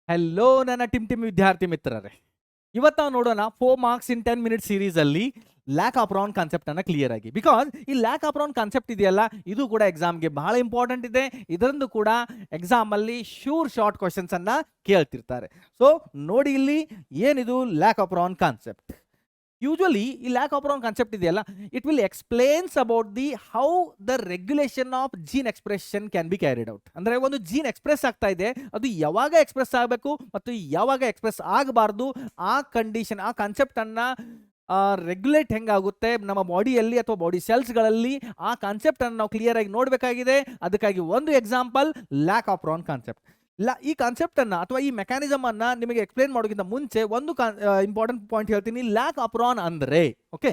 Hello ನನ್ನ Tim ವಿದ್ಯಾರ್ಥಿ ಮಿತ್ರರೇ, ಇವತ್ತು ನಾವು ನೋಡೋಣ 4 ಮಾರ್ಕ್ಸ್ ಇನ್ 10 ಮಿನಿಟ್ ಸೀರೀಸ್ ಅಲ್ಲಿ ಲ್ಯಾಕ್ ಅಪ್ರಾನ್ ಕಾನ್ಸೆಪ್ಟ್ ಅನ್ನ ಕ್ಲಿಯರ್ ಆಗಿ. ಬಿಕಾಸ್ ಈ ಲ್ಯಾಕ್ ಅಪ್ರಾನ್ ಕಾನ್ಸೆಪ್ಟ್ ಇದೆಯಲ್ಲ, ಇದು ಕೂಡ ಎಕ್ಸಾಮ್ಗೆ ಬಹಳ ಇಂಪಾರ್ಟೆಂಟ್ ಇದೆ. ಇದರಿಂದ ಕೂಡ ಎಕ್ಸಾಮ್ ಅಲ್ಲಿ ಶೂರ್ ಶಾರ್ಟ್ ಕ್ವಶನ್ಸ್ ಅನ್ನ ಕೇಳ್ತಿರ್ತಾರೆ. ಸೊ ನೋಡಿ ಇಲ್ಲಿ ಏನಿದು ಲ್ಯಾಕ್ ಅಪ್ರಾನ್ ಕಾನ್ಸೆಪ್ಟ್. ಯೂಶುವಲಿ ಈ ಲ್ಯಾಕ್ ಅಪ್ರಾನ್ ಕಾನ್ಸೆಪ್ಟ್ ಇದೆಯಲ್ಲ, it will explains about the how the regulation of gene expression can be carried out. ಅಂದ್ರೆ ಒಂದು ಜೀನ್ ಎಕ್ಸ್ಪ್ರೆಸ್ ಆಗ್ತಾ ಇದೆ, ಅದು ಯಾವಾಗ ಎಕ್ಸ್ಪ್ರೆಸ್ ಆಗಬೇಕು ಮತ್ತು ಯಾವಾಗ ಎಕ್ಸ್ಪ್ರೆಸ್ ಆಗಬಾರ್ದು, ಆ ಕಂಡೀಷನ್ ಆ ಕಾನ್ಸೆಪ್ಟ್ ಅನ್ನ ರೆಗ್ಯುಲೇಟ್ ಹೆಂಗಾಗುತ್ತೆ ನಮ್ಮ ಬಾಡಿಯಲ್ಲಿ ಅಥವಾ ಬಾಡಿ ಸೆಲ್ಸ್ಗಳಲ್ಲಿ, ಆ ಕಾನ್ಸೆಪ್ಟ್ ಅನ್ನು ನಾವು ಕ್ಲಿಯರ್ ಆಗಿ ನೋಡಬೇಕಾಗಿದೆ. ಅದಕ್ಕಾಗಿ ಒಂದು ಎಕ್ಸಾಂಪಲ್ ಲ್ಯಾಕ್ ಅಪ್ರಾನ್ ಕಾನ್ಸೆಪ್ಟ್. ಈ ಕಾನ್ಸೆಪ್ಟ್ ಅನ್ನ ಅಥವಾ ಈ ಮೆಕ್ಯಾನಿಸಮ್ ಅನ್ನ ನಿಮಗೆ ಎಕ್ಸ್ಪ್ಲೇನ್ ಮಾಡೋಕ್ಕಿಂತ ಮುಂಚೆ ಒಂದು ಇಂಪಾರ್ಟೆಂಟ್ ಪಾಯಿಂಟ್ ಹೇಳ್ತೀನಿ. ಲ್ಯಾಕ್ ಅಪ್ರಾನ್ ಅಂದ್ರೆ, ಓಕೆ,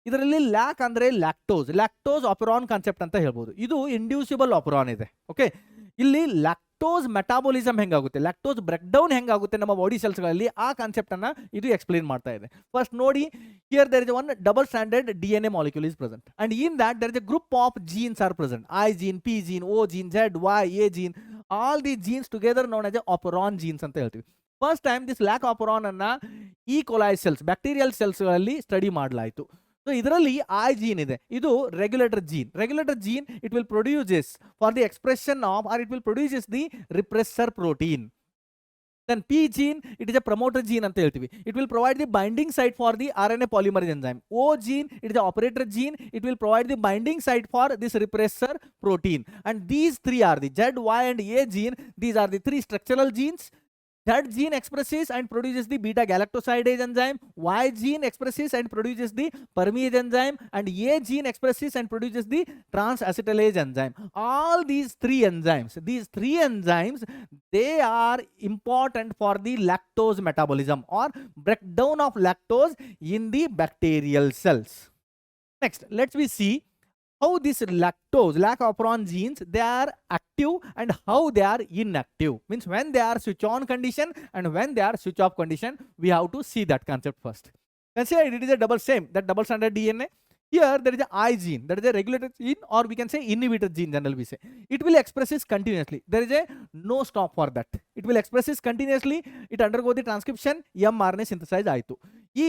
ಇದರಲ್ಲಿ ಲ್ಯಾಕ್ ಅಂದ್ರೆ ಲ್ಯಾಕ್ಟೋಸ್ ಅಪ್ರಾನ್ ಕಾನ್ಸೆಪ್ಟ್ ಅಂತ ಹೇಳ್ಬೋದು. ಇದು ಇಂಡ್ಯೂಸಿಬಲ್ ಅಪ್ರಾನ್ ಇದೆ. ಓಕೆ, ಇಲ್ಲಿ ಲ್ಯಾಕ್ಟೋಸ್ ಮೆಟಾಬೋಲಿಸಮ್ ಹೆಂಗಾಗುತ್ತೆ, ಲ್ಯಾಕ್ಟೋಸ್ ಬ್ರೇಕ್ ಡೌನ್ ಹೆಂಗಾಗುತ್ತೆ ನಮ್ಮ ಬಾಡಿ ಸೆಲ್ಸ್ಗಳಲ್ಲಿ, ಆ ಕಾನ್ಸೆಪ್ಟ್ ಅನ್ನ ಇದು ಎಕ್ಸ್ಪ್ಲೇನ್ ಮಾಡ್ತಾ ಇದೆ. ಫಸ್ಟ್ ನೋಡಿ, here there is one double standard DNA molecule is present, and in that there is a group of genes are present. I gene, P gene, O gene, Z, Y, A gene, all these genes together known as operon genes ಅಂತ ಹೇಳ್ತೀವಿ. First time this lac operon ಅನ್ನ E coli cells, bacterial cells ಗಳಲ್ಲಿ study ಮಾಡಲಾಯಿತು. So ಇದರಲ್ಲಿ I gene ಇದೆ, ಇದು regulator gene. It will produces for the expression of, or it will produces the repressor protein. Then P gene, it is a promoter gene ಅಂತ ಹೇಳ್ತೀವಿ. It will provide the binding site for the RNA polymerase enzyme. O gene, it is the operator gene. It will provide the binding site for this repressor protein. And these three are the Z, Y and A gene. These are the three structural genes. Z gene expresses and produces the beta galactosidase enzyme. Y gene expresses and produces the permease enzyme, and A gene expresses and produces the transacetylase enzyme. All these three enzymes, they are important for the lactose metabolism or breakdown of lactose in the bacterial cells. Next, let's see how this llac operon genes, they are active and how they are inactive. Means when they are switch on condition and when they are switch off condition, we have to see that concept first. Consider it is a double standard DNA. Here there is a I gene, that is a regulator gene, or we can say inhibitor gene generally we say. It will expresses continuously. There is a no stop for that. It will expresses continuously. It undergo the transcription, mRNA synthesize ಆಯಿತು. ಈ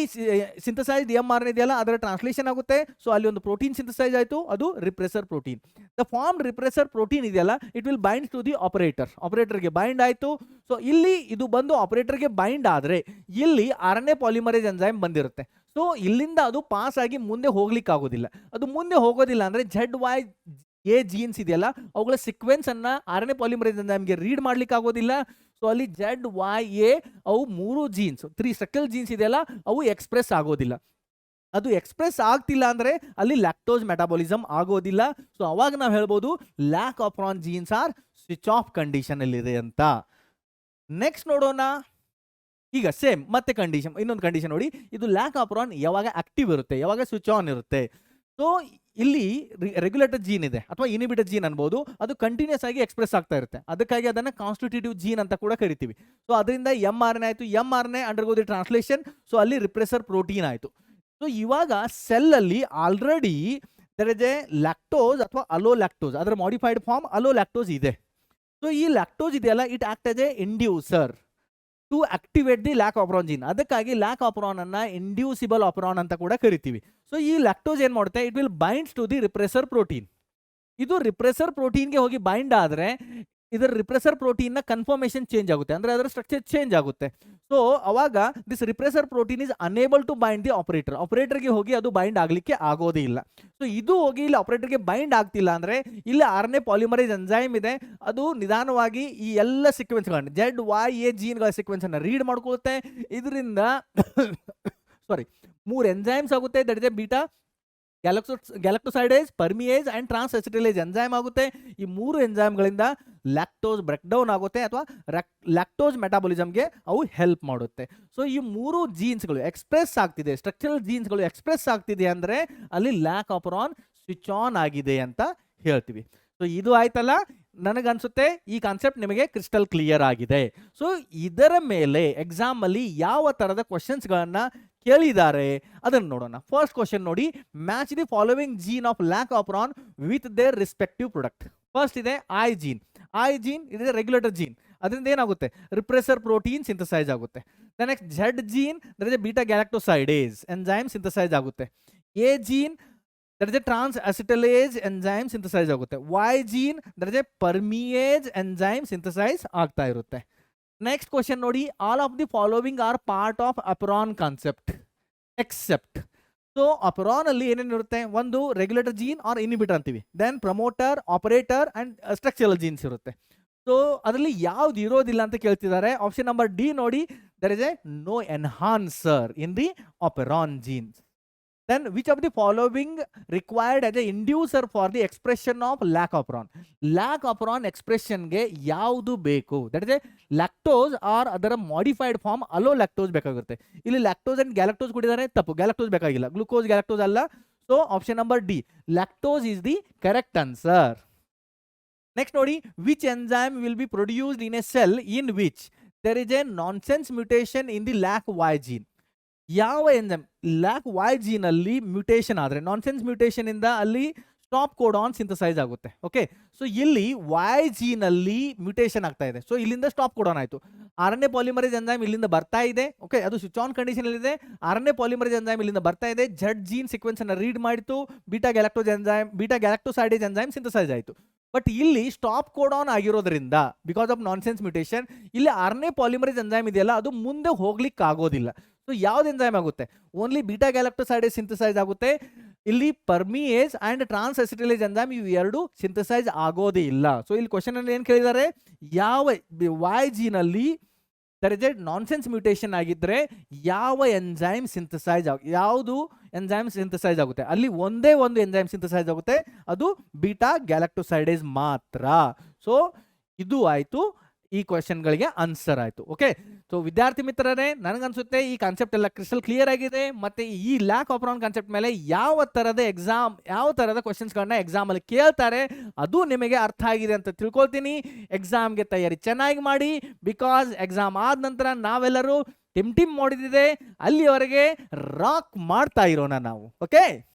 synthesised mRNA ಇದೆಯಲ್ಲ, ಅದರ translation ಆಗುತ್ತೆ. So ಅಲ್ಲಿ ಒಂದು protein synthesize ಆಯಿತು, ಅದು repressor protein. The form repressor protein ಇದೆಯಲ್ಲ, it will bind to the ಆಪರೇಟರ್ಗೆ ಬೈಂಡ್ ಆಯಿತು. ಸೊ ಇಲ್ಲಿ ಇದು ಬಂದು ಆಪರೇಟರ್ಗೆ ಬೈಂಡ್ ಆದರೆ ಇಲ್ಲಿ RNA ಪಾಲಿಮರೇಸ್ ಎಂಜೈಮ್ ಬಂದಿರುತ್ತೆ. ಸೊ ಇಲ್ಲಿಂದ ಅದು ಪಾಸ್ ಆಗಿ ಮುಂದೆ ಹೋಗ್ಲಿಕ್ಕೆ ಆಗೋದಿಲ್ಲ. ಅದು ಮುಂದೆ ಹೋಗೋದಿಲ್ಲ ಅಂದರೆ ZYA ಜೀನ್ಸ್ ಇದೆಯಲ್ಲ, ಅವುಗಳ ಸೀಕ್ವೆನ್ಸ್ ಅನ್ನ RNA ಪಾಲಿಮರೇಸ್ ಎಂಜೈಮ್ಗೆ ರೀಡ್ ಮಾಡ್ಲಿಕ್ಕೆ ಆಗೋದಿಲ್ಲ. ಸೊ ಅಲ್ಲಿ ZYA ಅವು 3 ಜೀನ್ಸ್, 3 ಸ್ಟ್ರಕ್ಚರಲ್ ಜೀನ್ಸ್ ಇದೆಯಲ್ಲ, ಅವು ಎಕ್ಸ್ಪ್ರೆಸ್ ಆಗೋದಿಲ್ಲ. ಅದು ಎಕ್ಸ್ಪ್ರೆಸ್ ಆಗ್ತಿಲ್ಲ ಅಂದರೆ ಅಲ್ಲಿ ಲ್ಯಾಕ್ಟೋಸ್ ಮೆಟಾಬಾಲಿಸಮ್ ಆಗೋದಿಲ್ಲ. ಸೊ ಅವಾಗ ನಾವು ಹೇಳ್ಬೋದು lac operon genes are switch off condition ಅಲ್ಲಿ ಇದೆ ಅಂತ. ನೆಕ್ಸ್ಟ್ ನೋಡೋಣ. ಈಗ ಸೇಮ್ ಮತ್ತೆ ಕಂಡೀಷನ್, ಇನ್ನೊಂದು ಕಂಡೀಷನ್ ನೋಡಿ. ಇದು ಲ್ಯಾಕ್ ಆಪರಾನ್ ಯಾವಾಗ ಆಕ್ಟಿವ್ ಇರುತ್ತೆ, ಯಾವಾಗ ಸ್ವಿಚ್ ಆನ್ ಇರುತ್ತೆ. ಸೊ ಇಲ್ಲಿ ರೆಗ್ಯುಲೇಟರ್ ಜೀನ್ ಇದೆ ಅಥವಾ ಇನಿಬಿಟರ್ ಜೀನ್ ಅನ್ಬೋದು, ಅದು ಕಂಟಿನ್ಯೂಸ್ ಆಗಿ ಎಕ್ಸ್ಪ್ರೆಸ್ ಆಗ್ತಾ ಇರುತ್ತೆ. ಅದಕ್ಕಾಗಿ ಅದನ್ನು ಕಾನ್ಸ್ಟಿಟ್ಯೂಟಿವ್ ಜೀನ್ ಅಂತ ಕೂಡ ಕರಿತೀವಿ. ಸೊ ಅದರಿಂದ mRNA ಆಯಿತು, mRNA undergo the translation. So ಅಲ್ಲಿ ರಿಪ್ರೆಸರ್ ಪ್ರೋಟೀನ್ ಆಯಿತು. ಸೊ ಇವಾಗ ಸೆಲ್ ಅಲ್ಲಿ already there is a lactose ಅಥವಾ ಅಲೋ ಲ್ಯಾಕ್ಟೋಸ್, ಅದರ ಮಾಡಿಫೈಡ್ ಫಾರ್ಮ್ ಅಲೋ ಲ್ಯಾಕ್ಟೋಸ್ ಇದೆ. ಸೊ ಈ ಲ್ಯಾಕ್ಟೋಸ್ ಇದೆಯಲ್ಲ, it act as a inducer to activate the lac operon gene. ಅದಕ್ಕಾಗಿ ಲ್ಯಾಕ್ ಆಪರಾನ್ ಅನ್ನ ಇಂಡ್ಯೂಸಿಬಲ್ ಆಪರಾನ್ ಅಂತ ಕೂಡ ಕರಿತೀವಿ. ಸೊ ಈ ಲ್ಯಾಕ್ಟೋಸ್ ಏನ್ ಮಾಡುತ್ತೆ, it will binds to the repressor protein. ಇದು ರಿಪ್ರೆಸರ್ ಪ್ರೋಟೀನ್ಗೆ ಹೋಗಿ ಬೈಂಡ್ ಆದರೆ ಇದರ ರಿಪ್ರೆಸರ್ ಪ್ರೋಟೀನ್ ನ ಕನ್ಫರ್ಮೇಷನ್ ಚೇಂಜ್ ಆಗುತ್ತೆ, ಅಂದ್ರೆ ಅದರ ಸ್ಟ್ರಕ್ಚರ್ ಚೇಂಜ್ ಆಗುತ್ತೆ. ಸೊ ಅವಾಗ this repressor protein is unable to bind the ಆಪರೇಟರ್ಗೆ ಹೋಗಿ ಅದು ಬೈಂಡ್ ಆಗ್ಲಿಕ್ಕೆ ಆಗೋದೇ ಇಲ್ಲ. ಸೊ ಇದು ಹೋಗಿ ಇಲ್ಲಿ ಆಪರೇಟರ್ಗೆ ಬೈಂಡ್ ಆಗ್ತಿಲ್ಲ ಅಂದ್ರೆ ಇಲ್ಲಿ RNA ಪಾಲಿಮರೇಸ್ ಎಂಜೈಮ್ ಇದೆ, ಅದು ನಿಧಾನವಾಗಿ ಈ ಎಲ್ಲ ಸೀಕ್ವೆನ್ಸ್ಗಳನ್ನ ZYA ಜೀನ್ಗಳ ಸೀಕ್ವೆನ್ಸ್ ಅನ್ನ ರೀಡ್ ಮಾಡ್ಕೊಳ್ಳುತ್ತೆ. ಇದರಿಂದ ಸಾರಿ 3 ಎಂಜೈಮ್ಸ್ ಆಗುತ್ತೆ. That is a beta galactosidase, permease and transacetylase enzyme ಆಗುತ್ತೆ. ಈ 3 ಎಂಜೈಮ್ಗಳಿಂದ ಲ್ಯಾಕ್ಟೋಸ್ ಬ್ರೇಕ್ ಡೌನ್ ಆಗುತ್ತೆ ಅಥವಾ ಲ್ಯಾಕ್ಟೋಸ್ ಮೆಟಾಬಾಲಿಸಮ್ಗೆ ಅವು ಹೆಲ್ಪ್ ಮಾಡುತ್ತೆ. ಸೊ ಈ 3 ಜೀನ್ಸ್ಗಳು ಎಕ್ಸ್ಪ್ರೆಸ್ ಆಗ್ತಿದೆ, ಸ್ಟ್ರಕ್ಚರಲ್ ಜೀನ್ಸ್ಗಳು ಎಕ್ಸ್ಪ್ರೆಸ್ ಆಗ್ತಿದೆ ಅಂದರೆ ಅಲ್ಲಿ ಲ್ಯಾಕ್ ಆಪರಾನ್ ಸ್ವಿಚ್ ಆನ್ ಆಗಿದೆ ಅಂತ ಹೇಳ್ತೀವಿ. ಸೊ ಇದು ಆಯ್ತಲ್ಲ, ನನಗನ್ಸುತ್ತೆ ಈ ಕಾನ್ಸೆಪ್ಟ್ ನಿಮಗೆ ಕ್ರಿಸ್ಟಲ್ ಕ್ಲಿಯರ್ ಆಗಿದೆ. ಸೊ ಇದರ ಮೇಲೆ ಎಕ್ಸಾಮ್ ಅಲ್ಲಿ ಯಾವ ತರದ ಕ್ವಶನ್ಸ್ಗಳನ್ನ ಕೇಳಿದ್ದಾರೆ ಅದನ್ನು ನೋಡೋಣ. ಫಸ್ಟ್ ಕ್ವಶನ್ ನೋಡಿ, match the following gene of lac operon with their respective product. First ಇದೆ ಐ ಜೀನ್. ಇದು ರೆಗ್ಯುಲೇಟರ್ ಜೀನ್, ಅದರಿಂದ ಏನಾಗುತ್ತೆ ರಿಪ್ರೆಸರ್ ಪ್ರೋಟೀನ್ ಸಿಂಥಸೈಸ್ ಆಗುತ್ತೆ. Next Z gene that is beta galactosidase enzyme synthesise ಆಗುತ್ತೆ. A gene that is transacetylase enzyme synthesise ಆಗುತ್ತೆ. Y gene that is permease enzyme synthesize ಆಗ್ತಾ ಇರುತ್ತೆ. Next question ನೋಡಿ, all of the following are part of ಅಪರಾನ್ concept except. So operon ಅಲ್ಲಿ ಏನೇನಿರುತ್ತೆ, ಒಂದು regulator gene or inhibitor ಅಂತೀವಿ, then promoter, operator and structural genes ಇರುತ್ತೆ. So ಅದರಲ್ಲಿ ಯಾವ್ದು ಇರೋದಿಲ್ಲ ಅಂತ ಕೇಳ್ತಿದ್ದಾರೆ. ಆಪ್ಷನ್ ನಂಬರ್ ಡಿ ನೋಡಿ, there is a no enhancer in the operon genes. Then which of the following required as a inducer for the expression of lac operon? Lac operon expression ಗೆ ಯಾವುದು ಬೇಕು, that is lactose or ಅದರ modified form allolactose ಬೇಕಾಗುತ್ತೆ. ಇಲ್ಲಿ lactose and galactose ಕೊಟ್ಟಿದ್ದಾರೆ, ತಪ್ಪು, galactose ಬೇಕಾಗಿಲ್ಲ, glucose galactose ಅಲ್ಲ. So option number D lactose is the correct answer. Next ನೋಡಿ, which enzyme will be produced in a cell in which there is a nonsense mutation in the lac Y gene. ಯಾವ enzyme lac Y gene ಅಲ್ಲಿ mutation ಆದರೆ, nonsense mutation ಇಂದ ಅಲ್ಲಿ stop codon synthesise ಆಗುತ್ತೆ. Okay, so ಇಲ್ಲಿ Y gene ಅಲ್ಲಿ mutation ಆಗ್ತಾ ಇದೆ, ಸೊ ಇಲ್ಲಿಂದ ಸ್ಟಾಪ್ ಕೋಡಾನ್ ಆಯಿತು. RNA ಪಾಲಿಮರೇಸ್ ಎಂಜೈಮ್ ಇಲ್ಲಿಂದ ಬರ್ತಾ ಇದೆ. ಓಕೆ, ಅದು ಸ್ವಿಚ್ ಆನ್ ಕಂಡೀಷನ್ ಇದೆ. RNA ಪಾಲಿಮರೇಸ್ ಎಂಜೈಮ್ ಇಲ್ಲಿಂದ ಬರ್ತಾ ಇದೆ, ಝೆಡ್ ಜೀನ್ ಸೀಕ್ವೆನ್ಸ್ ಅನ್ನು ರೀಡ್ ಮಾಡಿತು, ಬೀಟಾ ಗ್ಯಾಲಕ್ಟೋಸೈಡೇಸ್ ಎಂಜೈಮ್ ಸಿಂಥಸೈಸ್ ಆಯಿತು. ಬಟ್ ಇಲ್ಲಿ ಸ್ಟಾಪ್ ಕೋಡಾನ್ ಆಗಿರೋದ್ರಿಂದ ಬಿಕಾಸ್ ಆಫ್ ನಾನ್ಸೆನ್ಸ್ ಮ್ಯೂಟೇಷನ್ ಇಲ್ಲಿ RNA ಪಾಲಿಮರೇಸ್ ಎಂಜೈಮ್ ಇದೆಯಲ್ಲ ಅದು ಮುಂದೆ ಹೋಗ್ಲಿಕ್ಕೆ ಆಗೋದಿಲ್ಲ. ಸೊ ಯಾವ್ದು ಎಂಜೈಮ್ ಆಗುತ್ತೆ, ಓನ್ಲಿ ಬೀಟಾ ಗ್ಯಾಲಕ್ಟೋಸೈಡೇಸ್ ಸಿಂಥಸೈಸ್ ಆಗುತ್ತೆ. ಇಲ್ಲಿ ಪರ್ಮಿಯೇಸ್ ಅಂಡ್ ಟ್ರಾನ್ಸ್ ಅಸಿಟಲೇಸ್ ಎಂಜೈಮ್ ಇವು ಎರಡು ಸಿಂಥಸೈಸ್ ಆಗೋದೇ ಇಲ್ಲ. ಸೊ ಇಲ್ಲಿ ಕ್ವಶನ್ ಅಲ್ಲಿ ಏನು ಕೇಳಿದ್ದಾರೆ, ಯಾವ ವೈ ಜೀನ್ ಅಲ್ಲಿ there is a nonsense mutation ಆಗಿದ್ರೆ ಯಾವ ಎಂಜೈಮ್ ಸಿಂಥಸೈಸ್ ಯಾವುದು ಎಂಜೈಮ್ ಸಿಂಥಸೈಸ್ ಆಗುತ್ತೆ, ಅಲ್ಲಿ ಒಂದೇ ಒಂದು ಎಂಜೈಮ್ ಸಿಂಥಸೈಸ್ ಆಗುತ್ತೆ, ಅದು ಬೀಟಾ ಗ್ಯಾಲಕ್ಟೋಸೈಡೇಸ್ ಮಾತ್ರ. ಸೊ ಇದು ಆಯ್ತು, ಈ ಕ್ವೆಶನ್ಗಳಿಗೆ ಆನ್ಸರ್ ಆಯಿತು. ಓಕೆ, ಸೊ ವಿದ್ಯಾರ್ಥಿ ಮಿತ್ರರೇ, ನನಗನ್ಸುತ್ತೆ ಈ ಕಾನ್ಸೆಪ್ಟ್ ಎಲ್ಲ ಕ್ರಿಸ್ಟಲ್ ಕ್ಲಿಯರ್ ಆಗಿದೆ. ಮತ್ತೆ ಈ ಲ್ಯಾಕ್ ಆಪರಾನ್ ಕಾನ್ಸೆಪ್ಟ್ ಮೇಲೆ ಯಾವ ಥರದ ಕ್ವೆಶನ್ಸ್ಗಳನ್ನ ಎಕ್ಸಾಮಲ್ಲಿ ಕೇಳ್ತಾರೆ ಅದು ನಿಮಗೆ ಅರ್ಥ ಆಗಿದೆ ಅಂತ ತಿಳ್ಕೊಳ್ತೀನಿ. ಎಕ್ಸಾಮ್ಗೆ ತಯಾರಿ ಚೆನ್ನಾಗಿ ಮಾಡಿ, ಬಿಕಾಸ್ ಎಕ್ಸಾಮ್ ಆದ ನಂತರ ನಾವೆಲ್ಲರೂ ಟಿಮ್ ಮಾಡಿದಿದೆ, ಅಲ್ಲಿವರೆಗೆ ರಾಕ್ ಮಾಡ್ತಾ ಇರೋಣ ನಾವು. ಓಕೆ.